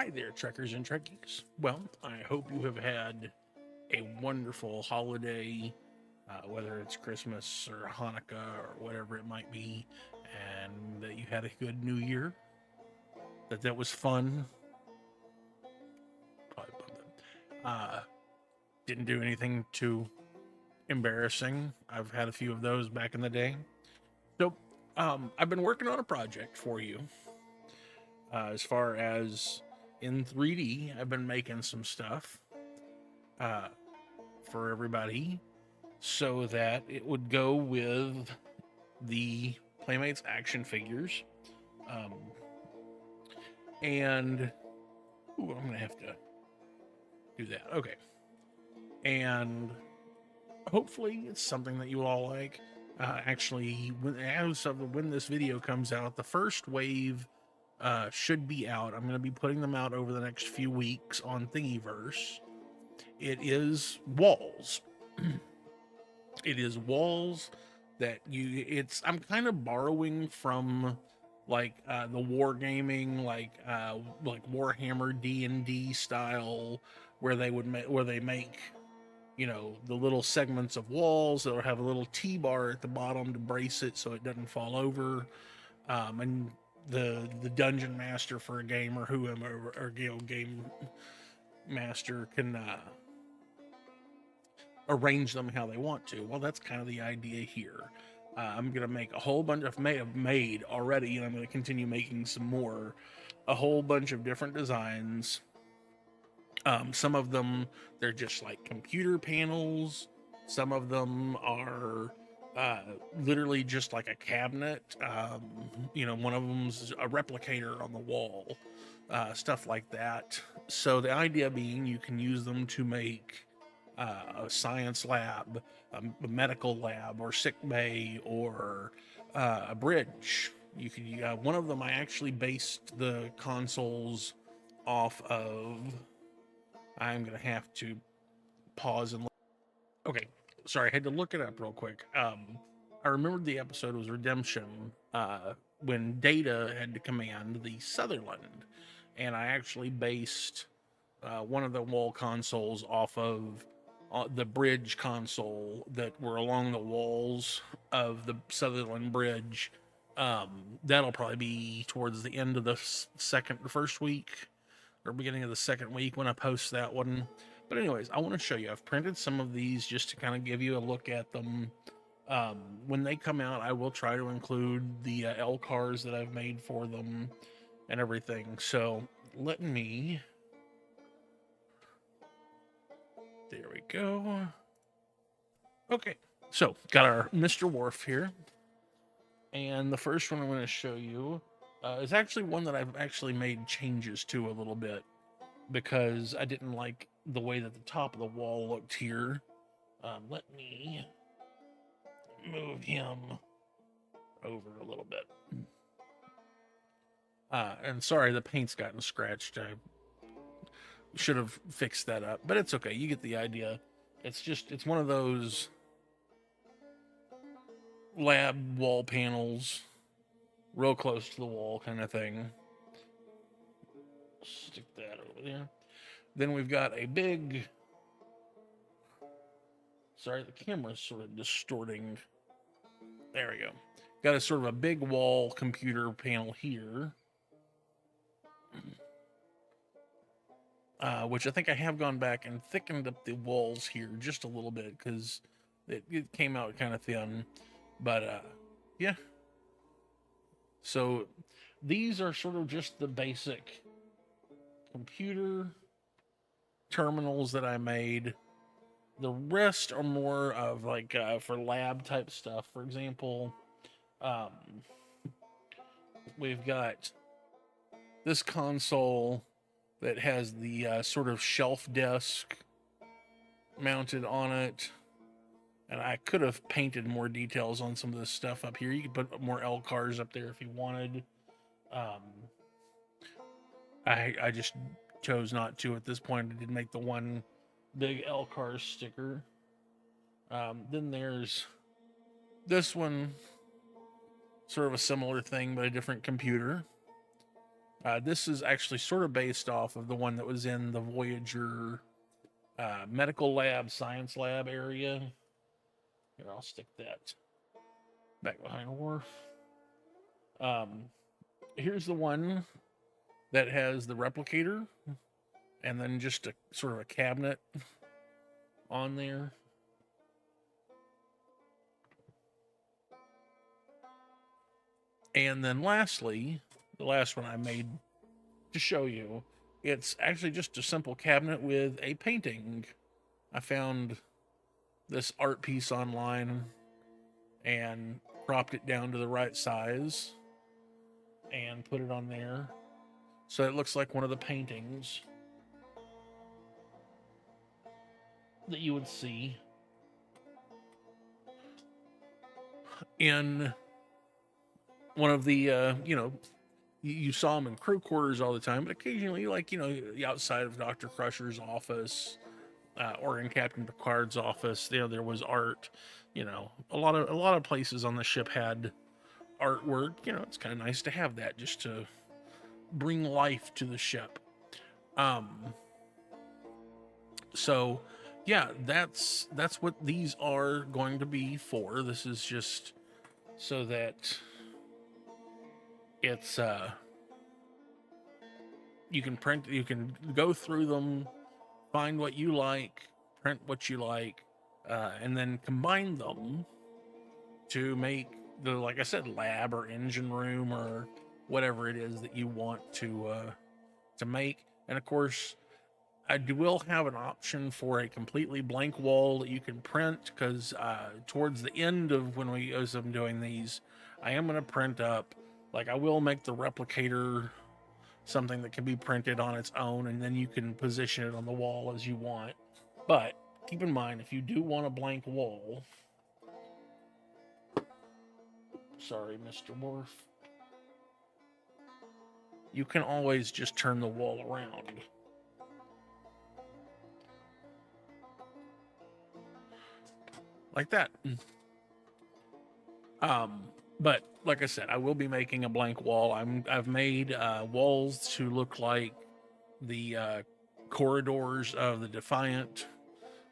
Hi there, Trekkers and Trekkies. Well, I hope you have had a wonderful holiday, whether it's Christmas or Hanukkah or whatever it might be, and that you had a good New Year. That was fun. Probably didn't do anything too embarrassing. I've had a few of those back in the day. So, I've been working on a project for you. As far as in 3D, I've been making some stuff uh, for everybody so that it would go with the Playmates action figures. Um, and ooh, I'm gonna have to do that. Okay, and hopefully it's something that you all like. Actually, when this video comes out, the first wave should be out. I'm going to be putting them out over the next few weeks on Thingiverse. It is walls. It is walls that you. It's I'm kind of borrowing from like the wargaming, like Warhammer D&D style, where they make the little segments of walls that'll have a little T-bar at the bottom to brace it so it doesn't fall over. And the dungeon master for a game or whoever or game master can arrange them how they want to. Well, that's kind of the idea here. I'm gonna make a whole bunch of may have made already, and I'm gonna continue making some more. A whole bunch of different designs. Some of them they're just like computer panels. Some of them are uh, literally just like a cabinet. One of them's a replicator on the wall, stuff like that. So the idea being, you can use them to make a science lab, a medical lab, or sick bay, or a bridge. You could one of them. I actually based the consoles off of. I'm gonna have to pause and look. Okay, sorry, I had to look it up real quick. I remembered the episode was Redemption, when Data had to command the Sutherland, and I actually based one of the wall consoles off of the bridge console that were along the walls of the Sutherland Bridge. That'll probably be towards the end of the first week or beginning of the second week when I post that one. But anyways, I want to show you. I've printed some of these just to kind of give you a look at them. When they come out, I will try to include the L cars that I've made for them and everything. So let me. There we go. Okay, so got our Mr. Wharf here, and the first one I'm going to show you is actually one that I've actually made changes to a little bit because I didn't like the way that the top of the wall looked here. Let me move him over a little bit. And sorry, the paint's gotten scratched. I should have fixed that up, but it's okay. You get the idea. It's one of those lab wall panels, real close to the wall kind of thing. Stick that over there. Then we've got a big. Sorry, the camera's sort of distorting. There we go. Got a sort of a big wall computer panel here. Which I think I have gone back and thickened up the walls here just a little bit because it came out kind of thin. But yeah. So these are sort of just the basic computer terminals that I made. The rest are more of like for lab type stuff. For example, we've got this console that has the sort of shelf desk mounted on it. And I could have painted more details on some of this stuff up here. You could put more L cars up there if you wanted. I just chose not to at this point. I did make the one big L cars sticker. Then there's this one, sort of a similar thing, but a different computer. This is actually sort of based off of the one that was in the Voyager medical lab, science lab area. Here, I'll stick that back behind Worf. Here's the one that has the replicator and then just a sort of a cabinet on there. And then lastly, the last one I made to show you, it's actually just a simple cabinet with a painting. I found this art piece online and cropped it down to the right size and put it on there. So it looks like one of the paintings that you would see in one of the, you saw them in crew quarters all the time, but occasionally, like, the outside of Dr. Crusher's office or in Captain Picard's office, there was art. A lot of places on the ship had artwork. It's kind of nice to have that just to bring life to the ship. So yeah, that's what these are going to be for. This is just so that it's you can go through them, find what you like, print what you like, and then combine them to make the, like I said, lab or engine room or whatever it is that you want to make. And of course, I will have an option for a completely blank wall that you can print, because towards the end of as I'm doing these, I am going to print up, like I will make the replicator something that can be printed on its own, and then you can position it on the wall as you want. But keep in mind, if you do want a blank wall, sorry, Mr. Worf, you can always just turn the wall around. Like that. But like I said, I will be making a blank wall. I've made walls to look like the corridors of the Defiant.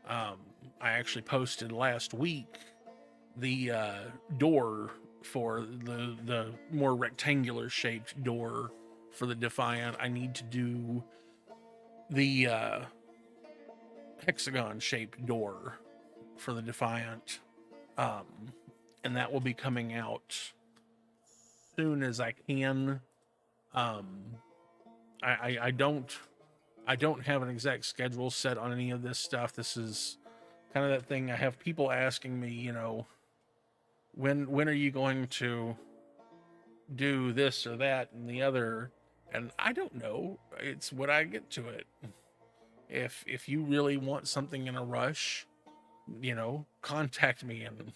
I actually posted last week the door for the more rectangular shaped door for the Defiant. I need to do the hexagon shaped door for the Defiant, and that will be coming out soon as I can. I don't have an exact schedule set on any of this stuff. This is kind of that thing. I have people asking me, when are you going to do this or that and the other? And I don't know. It's when I get to it. If you really want something in a rush, contact me and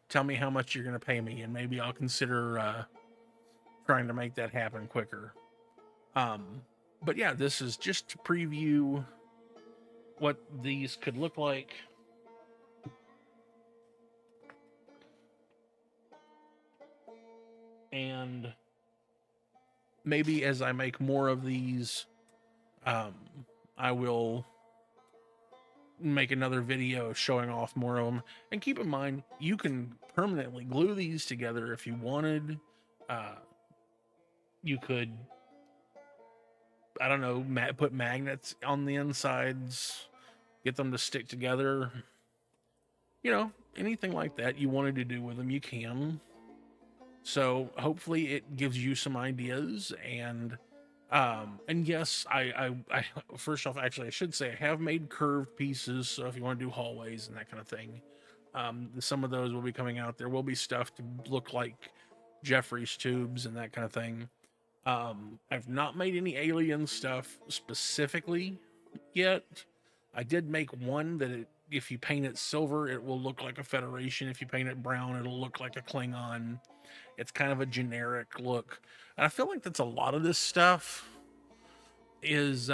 tell me how much you're going to pay me, and maybe I'll consider trying to make that happen quicker. But yeah, this is just to preview what these could look like. And maybe as I make more of these, I will make another video showing off more of them. And keep in mind, you can permanently glue these together if you wanted. You could, I don't know, put magnets on the insides, get them to stick together. Anything like that you wanted to do with them, you can. So hopefully it gives you some ideas. And yes, I first off, actually, I should say I have made curved pieces. So if you want to do hallways and that kind of thing, some of those will be coming out. There will be stuff to look like Jeffrey's tubes and that kind of thing. I've not made any alien stuff specifically yet. I did make one that if you paint it silver, it will look like a Federation. If you paint it brown, it'll look like a Klingon. It's kind of a generic look. And I feel like that's a lot of this stuff is,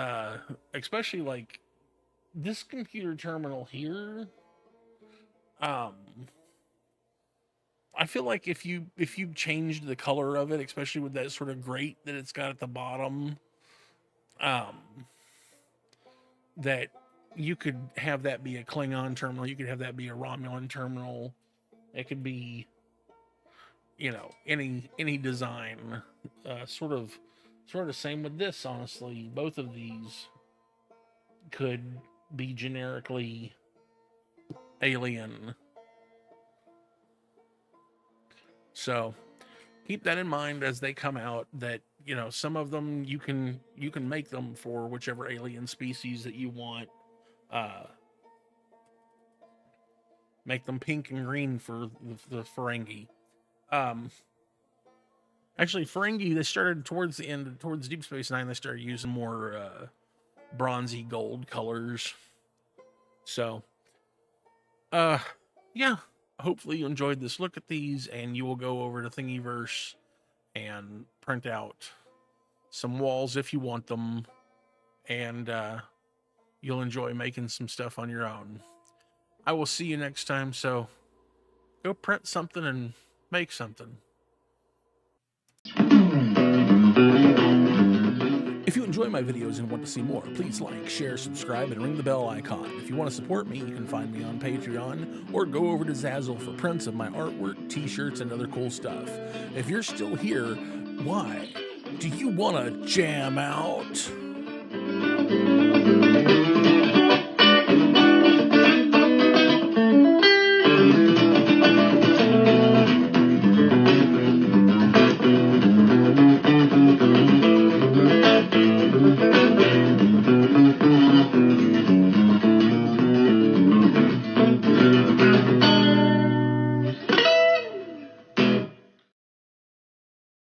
especially like this computer terminal here. I I feel like if you changed the color of it, especially with that sort of grate that it's got at the bottom, um, that you could have that be a Klingon terminal, you could have that be a Romulan terminal. It could be, you know, any design. Sort of same with this. Honestly, both of these could be generically alien. So keep that in mind as they come out, that, you know, some of them you can make them for whichever alien species that you want. Make them pink and green for the Ferengi. um Actually, Ferengi, they started towards the end, towards Deep Space Nine, they started using more bronzy gold colors. So uh yeah, hopefully you enjoyed this look at these, and you will go over to Thingiverse and print out some walls if you want them, and you'll enjoy making some stuff on your own. I will see you next time, so go print something and make something. If you enjoy my videos and want to see more, please like, share, subscribe, and ring the bell icon. If you want to support me, you can find me on Patreon, or go over to Zazzle for prints of my artwork, t-shirts, and other cool stuff. If you're still here, why? Do you want to jam out?